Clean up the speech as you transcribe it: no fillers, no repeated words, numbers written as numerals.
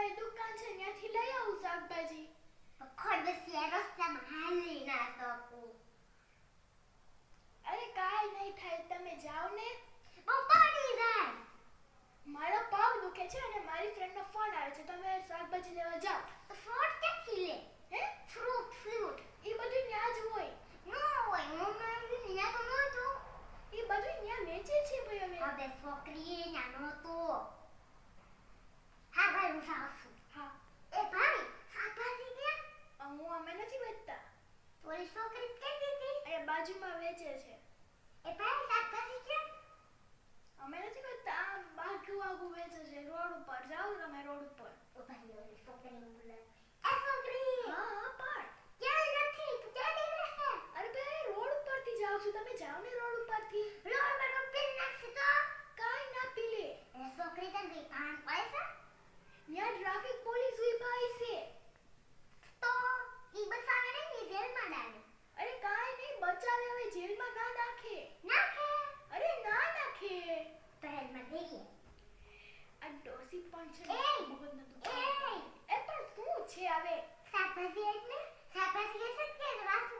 મારી દુકાન છે ત્યાંથી લઈ આવું શાકભાજી. ખડબસિયા રસ્તામાં હાલી ના શકું. અરે કાંઈ નહીં થાય, તમે જાઓ ને. પડી જાય. મારો પગ દુખે છે અને મારી ફ્રેન્ડનો ફોન આવે છે, તમે શાકભાજી લેવા જાઓ. ફ્રૂટ ક્યાંથી લે? હે? ફ્રૂટ એ બધું ત્યાં જ હોય. ન હોય, મમ્મી ત્યાં તો નહોતું. એ બધું ત્યાં વેચે છે ભાઈ અમે. હવે છોકરીએ ત્યાં નહોતો. હા ભાઈ હું સાસુ. હા. એ ભાઈ શાકભાજી ક્યાં? હું અમે નથી વેચતા. ઓલી છોકરી કેતી હતી એ બાજુમાં વેચે છે. એ ભાઈ શાકભાજી ક્યાં? અમે નથી વેચતા, આ બાજુ વેચે છે રોડ ઉપર. જાઓ તમે રોડ ઉપર. ઓ ભાઈ ઓલી છોકરીને બોલાવ. એ છોકરી. હા પણ ક્યાંય નથી. તું ક્યાં જઈ રહી છે? અરે ભાઈ રોડ ઉપરથી જાઉં છું, તમે જાઓ ને રોડ ઉપરથી. રોડ પર પીલ નાખશે તો? કાંઈ ના પીલે. એ છોકરી તને કઈ કામ પડે છે? ત્યાં ટ્રાફિક પોલીસ ઊભા છે. તો ઈ બસાવે નહીં જેલમાં ડાલે. અરે કાંઈ નહીં, બચાવે હવે જેલમાં ના નાખે. નાખે. અરે ના નાખે. પહેલમાં દેઈએ. આ ડોસી પણ છે એ! મગજનો એ! દુખાવો. એ પણ શું છે હવે? શાકભાજી એટલે શાકભાજી લેશે કે વાસુ